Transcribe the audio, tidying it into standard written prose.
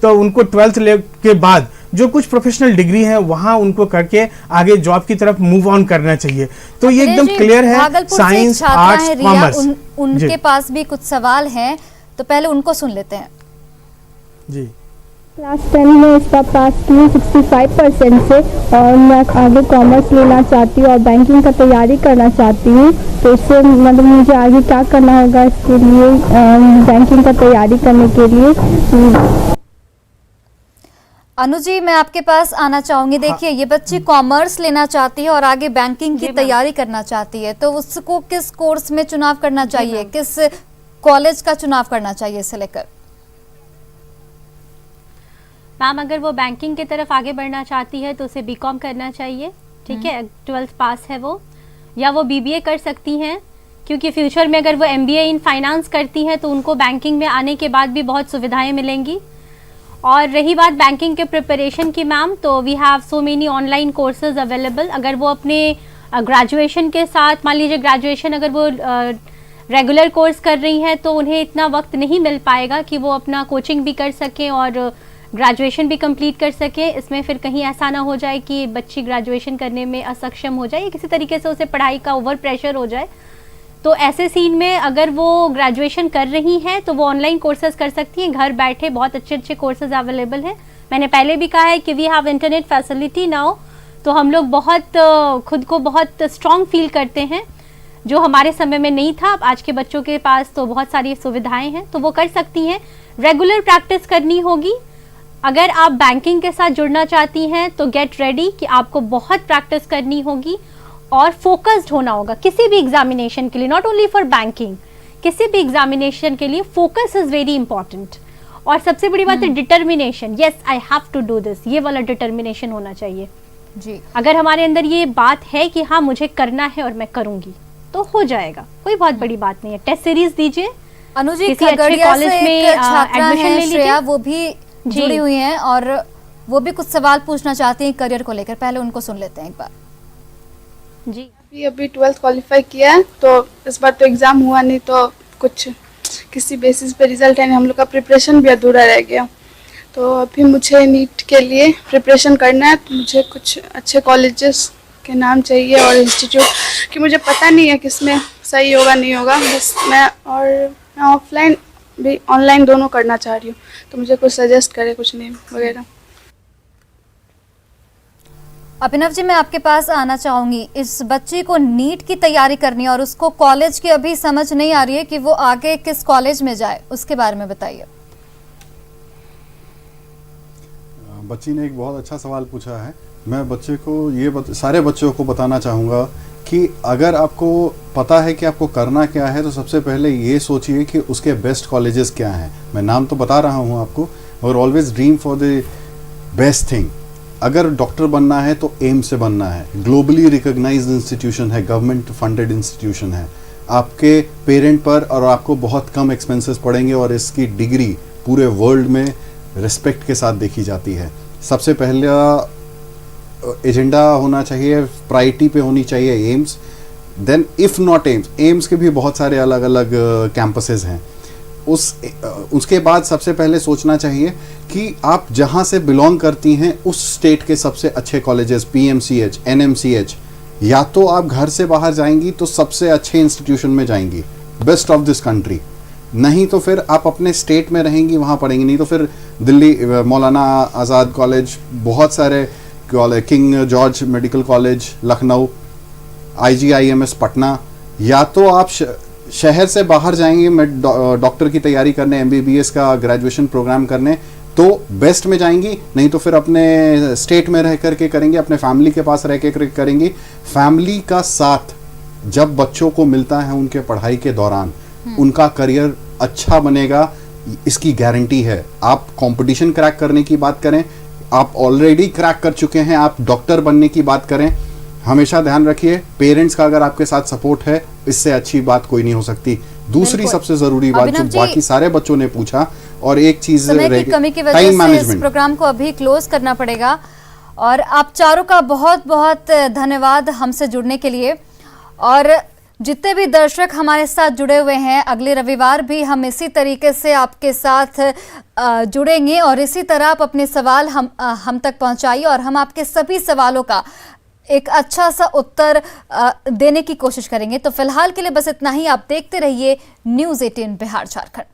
तो उनको 12th के बाद जो कुछ प्रोफेशनल डिग्री है वहां उनको करके आगे जॉब की तरफ मूव ऑन करना चाहिए। तो ये एकदम क्लियर है। साइंस, आर्ट्स, कॉमर्स, उनके पास भी कुछ सवाल हैं, तो पहले उनको सुन लेते हैं। जी, क्लास 10 में इसका पास की 65% से, और मैं आगे कॉमर्स लेना चाहती हूँ और बैंकिंग का तैयारी करना चाहती हूँ। तो इससे मतलब मुझे आगे क्या करना होगा इसके लिए, बैंकिंग का तैयारी करने के लिए। अनु जी, मैं आपके पास आना चाहूंगी। देखिए, ये बच्ची कॉमर्स लेना चाहती है और आगे बैंकिंग की तैयारी करना चाहती है, तो उसको किस कोर्स में चुनाव करना चाहिए, किस कॉलेज का चुनाव करना चाहिए इसे लेकर? मैम, अगर वो बैंकिंग की तरफ आगे बढ़ना चाहती है तो उसे बीकॉम करना चाहिए, ठीक है, 12th पास है वो, या वो बीबीए कर सकती हैं, क्योंकि फ्यूचर में अगर वो एमबीए इन फाइनेंस करती हैं तो उनको बैंकिंग में आने के बाद भी बहुत सुविधाएं मिलेंगी। और रही बात बैंकिंग के प्रिपरेशन की मैम, तो we have so many online courses available. अगर वो अपने ग्रेजुएशन के साथ, मान लीजिए ग्रेजुएशन अगर वो रेगुलर कोर्स कर रही हैं तो उन्हें इतना वक्त नहीं मिल पाएगा कि वो अपना कोचिंग भी कर सकें और ग्रेजुएशन भी कंप्लीट कर सके। इसमें फिर कहीं ऐसा ना हो जाए कि बच्ची ग्रेजुएशन करने में असक्षम हो जाए, किसी तरीके से उसे पढ़ाई का ओवर प्रेशर हो जाए। तो ऐसे सीन में अगर वो ग्रेजुएशन कर रही हैं तो वो ऑनलाइन कोर्सेज कर सकती हैं, घर बैठे बहुत अच्छे अच्छे कोर्सेज अवेलेबल हैं। मैंने पहले भी कहा है कि we have internet facility now, तो हम लोग बहुत खुद को बहुत स्ट्रॉन्ग फील करते हैं, जो हमारे समय में नहीं था। आज के बच्चों के पास तो बहुत सारी सुविधाएं हैं, तो वो कर सकती हैं। रेगुलर प्रैक्टिस करनी होगी। अगर आप बैंकिंग के साथ जुड़ना चाहती हैं तो गेट रेडी कि आपको बहुत प्रैक्टिस करनी होगी और फोकस्ड होना होगा किसी भी एग्जामिनेशन के लिए, नॉट ओनली फॉर बैंकिंग, किसी भी एग्जामिनेशन के लिए फोकस इज वेरी इंपॉर्टेंट। और सबसे बड़ी बात है determination, yes I have to do this, ये वाला डिटर्मिनेशन होना चाहिए जी। अगर हमारे अंदर ये बात है कि हाँ मुझे करना है और मैं करूंगी, तो हो जाएगा, कोई बहुत बड़ी बात नहीं है। टेस्ट सीरीज दीजिए। अनु जी, कॉलेज में एडमिशन ले लीजिए, वो भी जुड़ी हुई हैं और वो भी कुछ सवाल पूछना चाहती हैं करियर को लेकर, पहले उनको सुन लेते हैं एक बार। जी, अभी 12th क्वालिफाई किया है, तो इस बार तो एग्ज़ाम हुआ नहीं, तो कुछ किसी बेसिस पे रिजल्ट है, हम लोग का प्रिपरेशन भी अधूरा रह गया। तो अभी मुझे नीट के लिए प्रिपरेशन करना है, तो मुझे कुछ अच्छे कॉलेजेस के नाम चाहिए और इंस्टीट्यूट, कि मुझे पता नहीं है किसमें सही होगा नहीं होगा। बस मैं ऑफलाइन भी ऑनलाइन दोनों करना चाह रही हूँ, तो मुझे कुछ सजेस्ट करे, कुछ नेम वगैरह। अभिनव जी, मैं आपके पास आना चाहूंगी। इस बच्ची को नीट की तैयारी करनी है और उसको कॉलेज की अभी समझ नहीं आ रही है कि वो आगे किस कॉलेज में जाए, उसके बारे में बताइए। बच्ची ने एक बहुत अच्छा सवाल पूछा है। मैं बच्चे को सारे बच्चों को बताना चाहूँगा कि अगर आपको पता है कि आपको करना क्या है, तो सबसे पहले ये सोचिए कि उसके बेस्ट कॉलेजेस क्या हैं। मैं नाम तो बता रहा हूँ आपको, और always dream for the best thing. अगर डॉक्टर बनना है तो एम्स से बनना है, ग्लोबली रिकॉग्नाइज्ड इंस्टीट्यूशन है, गवर्नमेंट फंडेड इंस्टीट्यूशन है। आपके पेरेंट पर और आपको बहुत कम एक्सपेंसेस पड़ेंगे और इसकी डिग्री पूरे वर्ल्ड में रिस्पेक्ट के साथ देखी जाती है। सबसे पहला एजेंडा होना चाहिए, प्रायोरिटी पे होनी चाहिए AIIMS. Then if not AIIMS के भी बहुत सारे अलग अलग कैंपसेस हैं। उसके बाद सबसे पहले सोचना चाहिए कि आप जहां से बिलोंग करती हैं उस स्टेट के सबसे अच्छे कॉलेजेस, पीएमसीएच, एनएमसीएच, या तो आप घर से बाहर जाएंगी तो सबसे अच्छे इंस्टीट्यूशन में जाएंगी, बेस्ट ऑफ दिस कंट्री। नहीं तो फिर आप अपने स्टेट में रहेंगी, वहां पढ़ेंगी। नहीं तो फिर दिल्ली मौलाना आज़ाद कॉलेज, बहुत सारे college, king George medical college Lucknow, IGIMS Patna, या तो आप शहर से बाहर जाएंगे डॉक्टर की तैयारी करने, MBBS का ग्रेजुएशन प्रोग्राम करने, तो बेस्ट में जाएंगी। नहीं तो फिर अपने स्टेट में रह करके करेंगे, अपने फैमिली के पास रह कर करेंगी। फैमिली का साथ जब बच्चों को मिलता है उनके पढ़ाई के दौरान, उनका करियर अच्छा बनेगा, इसकी गारंटी है। आप कंपटीशन क्रैक करने की बात करें, आप ऑलरेडी क्रैक कर चुके हैं, आप डॉक्टर बनने की बात करें, हमेशा ध्यान रखिए पेरेंट्स का अगर आपके साथ सपोर्ट है, इससे अच्छी बात कोई नहीं हो सकती। दूसरी सबसे जरूरी बात जो बाकी सारे बच्चों ने पूछा, और एक चीज कमी की वजह से इस प्रोग्राम को अभी क्लोज करना पड़ेगा। और आप चारों का बहुत बहुत धन्यवाद हमसे जुड़ने के लिए। और जितने भी दर्शक हमारे साथ जुड़े हुए हैं, अगले रविवार भी हम इसी तरीके से आपके साथ जुड़ेंगे और इसी तरह आप अपने सवाल हम तक पहुंचाइए और हम आपके सभी सवालों का एक अच्छा सा उत्तर देने की कोशिश करेंगे। तो फिलहाल के लिए बस इतना ही। आप देखते रहिए न्यूज़ 18 बिहार झारखंड।